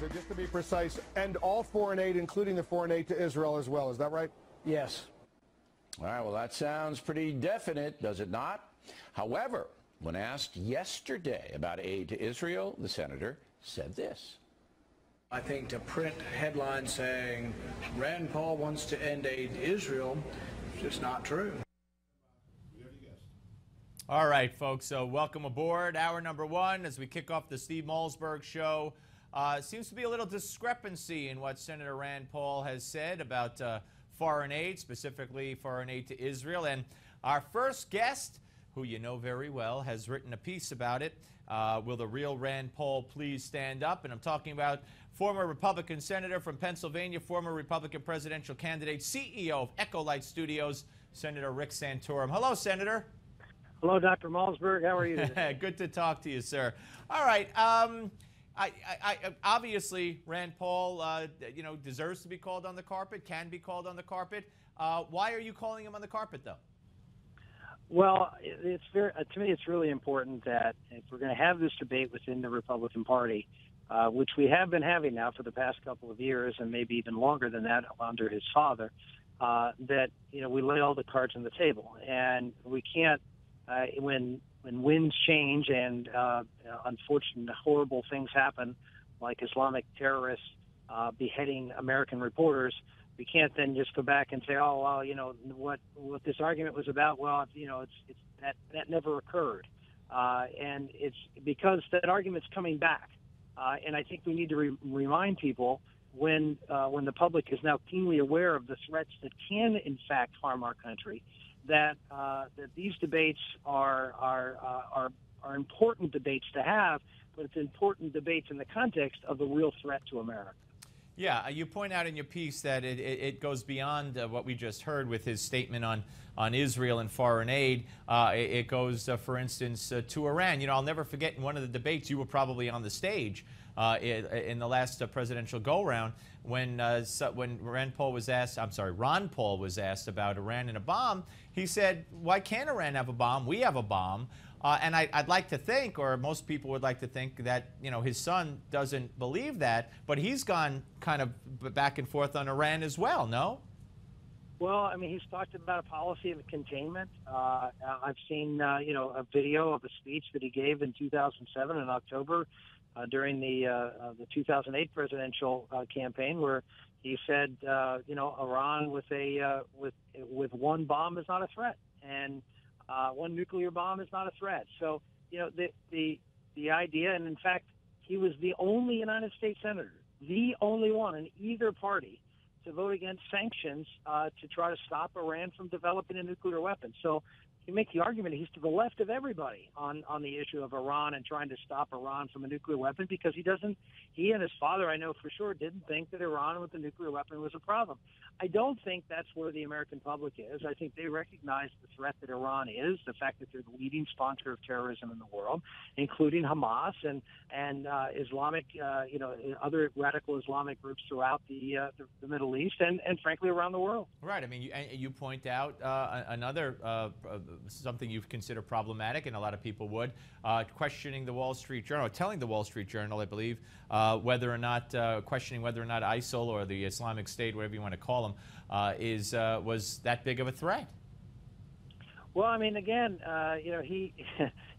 So just to be precise, and all foreign aid, including the foreign aid to Israel as well. Is that right? Yes. All right, well, that sounds pretty definite, does it not? However, when asked yesterday about aid to Israel, the senator said this. I think to print headlines saying Rand Paul wants to end aid to Israel is just not true. All right, folks, so welcome aboard. Hour number one as we kick off the Steve Malzberg show. Seems to be a little discrepancy in what Senator Rand Paul has said about foreign aid, specifically foreign aid to Israel. And our first guest, who you know very well, has written a piece about it. Will the real Rand Paul please stand up? And I'm talking about former Republican senator from Pennsylvania, former Republican presidential candidate, CEO of EcoLight Studios, Senator Rick Santorum. Hello, Senator. Hello, Dr. Malzberg. How are you today? Good to talk to you, sir. All right. Obviously, Rand Paul, deserves to be called on the carpet, can be called on the carpet. Why are you calling him on the carpet, though? Well, it's to me, it's really important that if we're going to have this debate within the Republican Party, which we have been having now for the past couple of years, and maybe even longer than that under his father, that we lay all the cards on the table, and we can't. When winds change and unfortunate, horrible things happen, like Islamic terrorists beheading American reporters, we can't then just go back and say, oh, well, what this argument was about. Well, it's that never occurred, and it's because that argument's coming back, and I think we need to remind people when the public is now keenly aware of the threats that can, in fact, harm our country. That these debates are important debates to have, but it's important debates in the context of the real threat to America. Yeah, you point out in your piece that it goes beyond what we just heard with his statement on Israel and foreign aid. It goes, for instance, to Iran. I'll never forget in one of the debates, you were probably on the stage in the last presidential go-round when Ron Paul was asked about Iran and a bomb. He said, why can't Iran have a bomb? We have a bomb. And I'd like to think, or most people would like to think, that his son doesn't believe that, but he's gone kind of back and forth on Iran as well, no? Well, I mean, he's talked about a policy of containment. I've seen, a video of a speech that he gave in 2007 in October during the 2008 presidential campaign, where he said, Iran with one bomb is not a threat, and one nuclear bomb is not a threat. So, the idea, and in fact, he was the only United States senator, the only one in either party to vote against sanctions to try to stop Iran from developing a nuclear weapon. So you make the argument he's to the left of everybody on the issue of Iran and trying to stop Iran from a nuclear weapon, because he and his father, I know for sure, didn't think that Iran with a nuclear weapon was a problem. I don't think that's where the American public is. I think they recognize the threat that Iran is, the fact that they're the leading sponsor of terrorism in the world, including Hamas and Islamic, other radical Islamic groups throughout the Middle East and frankly around the world. Right. I mean, you point out another something you consider problematic, and a lot of people would, questioning the Wall Street Journal, telling the Wall Street Journal, I believe, questioning whether or not ISIL or the Islamic State, whatever you want to call them, was that big of a threat. Well, I mean, again,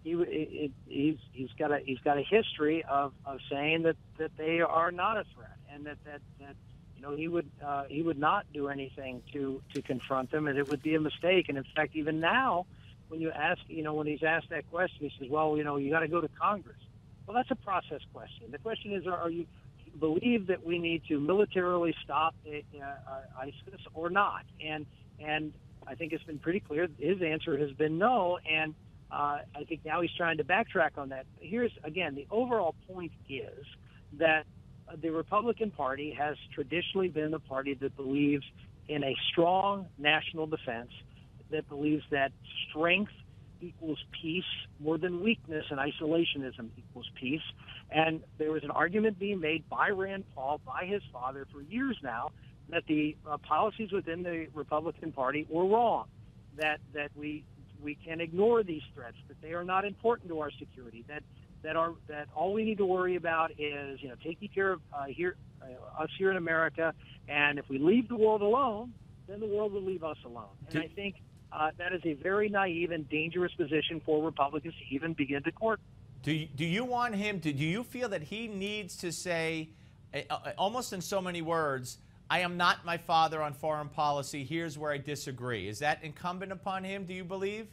he's got a history of saying that they are not a threat, and that he would not do anything to confront them, and it would be a mistake. And in fact, even now, when you ask, when he's asked that question, he says, well, you got to go to Congress. Well, that's a process question. The question is, do you believe that we need to militarily stop ISIS or not? And I think it's been pretty clear his answer has been no, and I think now he's trying to backtrack on that. Here's, again, the overall point is that the Republican Party has traditionally been the party that believes in a strong national defense, that believes that strength equals peace more than weakness, and isolationism equals peace. And there was an argument being made by Rand Paul, by his father, for years now, that the policies within the Republican Party were wrong, that we can ignore these threats, that they are not important to our security, that that all we need to worry about is taking care of us here in America, and if we leave the world alone, then the world will leave us alone. And I think that is a very naive and dangerous position for Republicans to even begin to court. Do you want him to? Do you feel that he needs to say, almost in so many words, I am not my father on foreign policy, here's where I disagree? Is that incumbent upon him, do you believe?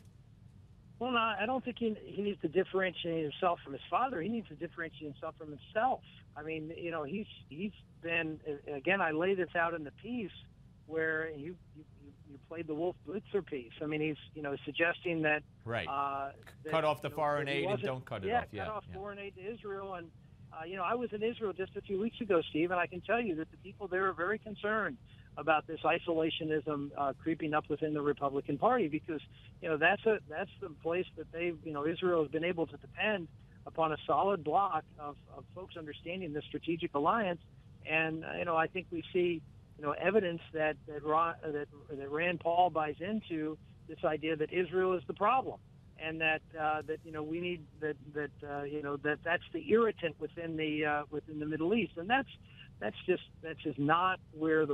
Well, no, I don't think he needs to differentiate himself from his father. He needs to differentiate himself from himself. I mean, he's been, again, I lay this out in the piece where you played the Wolf Blitzer piece. I mean, he's suggesting that right, that, cut off the foreign aid and don't cut it off. Cut off foreign aid to Israel. And I was in Israel just a few weeks ago, Steve, and I can tell you that the people there are very concerned about this isolationism creeping up within the Republican Party, because that's the place that Israel has been able to depend upon a solid block of folks understanding the strategic alliance. And I think we see evidence that Rand Paul buys into this idea that Israel is the problem, and that we need that's the irritant within the Middle East, and that's just not where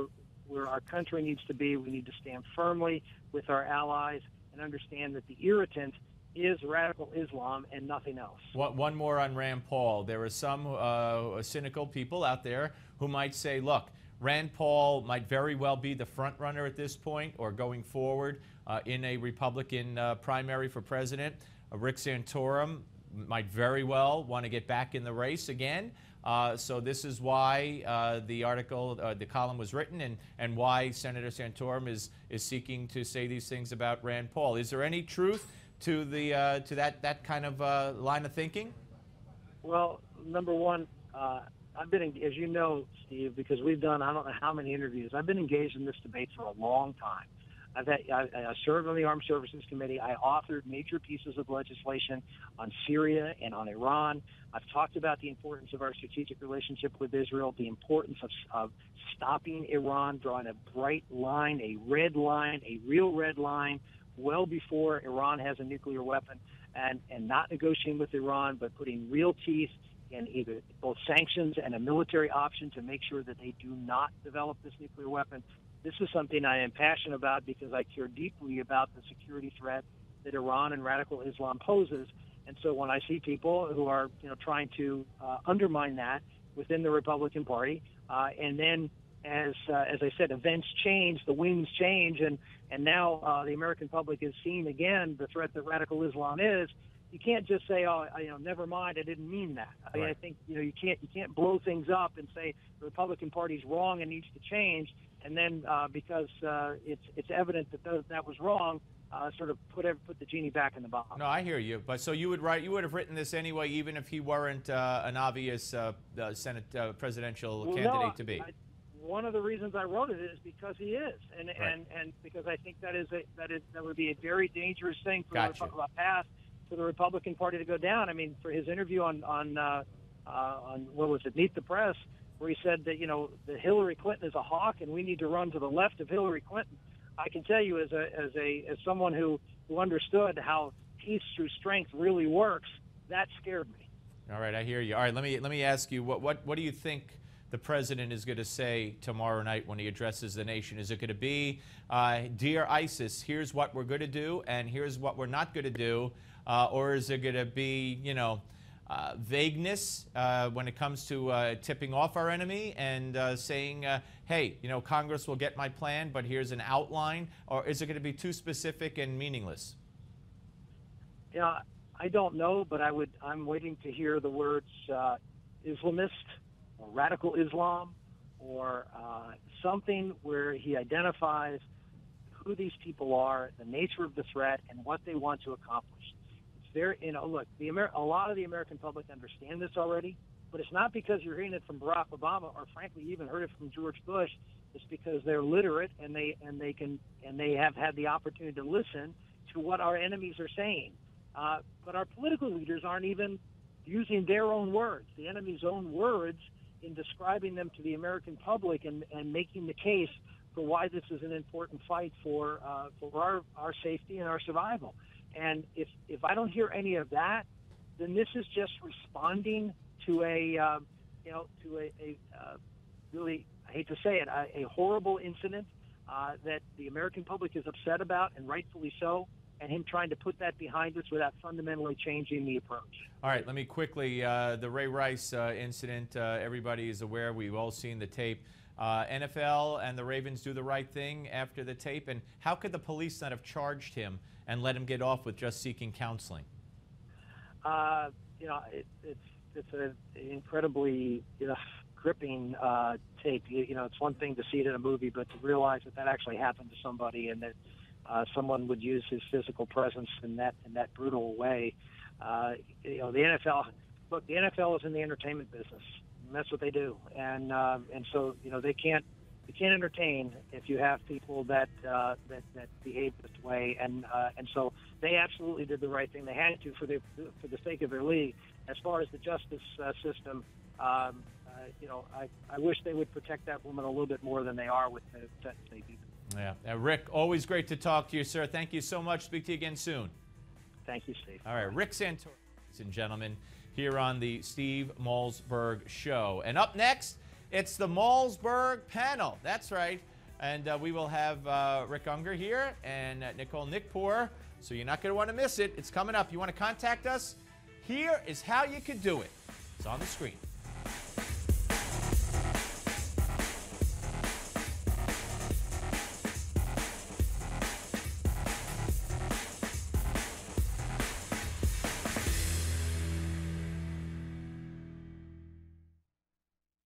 our country needs to be. We need to stand firmly with our allies and understand that the irritant is radical Islam and nothing else. One more on Rand Paul. There are some cynical people out there who might say, look, Rand Paul might very well be the front runner at this point or going forward in a Republican primary for president. Rick Santorum might very well want to get back in the race again. So this is why the column was written, and why Senator Santorum is seeking to say these things about Rand Paul. Is there any truth to that kind of line of thinking? Well, number one, I've been, as you know, Steve, because we've done I don't know how many interviews. I've been engaged in this debate for a long time. I served on the Armed Services Committee. I authored major pieces of legislation on Syria and on Iran. I've talked about the importance of our strategic relationship with Israel, the importance of stopping Iran, drawing a bright line, a red line, a real red line, well before Iran has a nuclear weapon, and not negotiating with Iran, but putting real teeth in either both sanctions and a military option to make sure that they do not develop this nuclear weapon. This is something I am passionate about because I care deeply about the security threat that Iran and radical Islam poses. And so when I see people who are trying to undermine that within the Republican Party, and then as I said, events change, the winds change, and now the American public is seeing again the threat that radical Islam is. You can't just say, "Oh, never mind, I didn't mean that." I mean, I think you can't blow things up and say the Republican Party's wrong and needs to change, and then because it's evident that that was wrong, sort of put the genie back in the bottle. No, I hear you. But so you would have written this anyway, even if he weren't an obvious Senate presidential candidate to be. One of the reasons I wrote it is because he is, and because I think that would be a very dangerous thing for the Republican Party to go down. I mean, for his interview on what was it, Meet the Press, where he said that that Hillary Clinton is a hawk and we need to run to the left of Hillary Clinton. I can tell you, as someone who understood how peace through strength really works, that scared me. All right, I hear you. All right, let me ask you, what do you think the president is going to say tomorrow night when he addresses the nation? Is it going to be, dear ISIS, here's what we're going to do and here's what we're not going to do, or is it going to be, vagueness when it comes to tipping off our enemy and saying, hey, Congress will get my plan, but here's an outline? Or is it going to be too specific and meaningless? Yeah, I don't know, but I'm waiting to hear the words Islamist or radical Islam or something where he identifies who these people are, the nature of the threat, and what they want to accomplish. Look, a lot of the American public understand this already, but it's not because you're hearing it from Barack Obama or, frankly, even heard it from George Bush. It's because they're literate and they have had the opportunity to listen to what our enemies are saying. But our political leaders aren't even using their own words, the enemy's own words, in describing them to the American public and making the case for why this is an important fight for our safety and our survival. And if I don't hear any of that, then this is just responding to a really, I hate to say it, a horrible incident that the American public is upset about, and rightfully so, and him trying to put that behind us without fundamentally changing the approach. All right, let me quickly, the Ray Rice incident, everybody is aware. We've all seen the tape. NFL and the Ravens do the right thing after the tape, and how could the police not have charged him and let him get off with just seeking counseling? It's an incredibly gripping tape. It's one thing to see it in a movie, but to realize that actually happened to somebody, and that someone would use his physical presence in that brutal way. The NFL, look, the NFL is in the entertainment business, and that's what they do, and so they can't entertain if you have people that behave this way, and so they absolutely did the right thing. They had to for the sake of their league. As far as the justice system, I wish they would protect that woman a little bit more than they are with the sentence they do. Yeah, Rick, always great to talk to you, sir. Thank you so much. Speak to you again soon. Thank you, Steve. All right, Rick Santorum, ladies and gentlemen, here on the Steve Malzberg Show. And up next, it's the Malzberg panel. That's right. And we will have Rick Unger here and Nicole Nickpour. So you're not going to want to miss it. It's coming up. You want to contact us? Here is how you can do it. It's on the screen.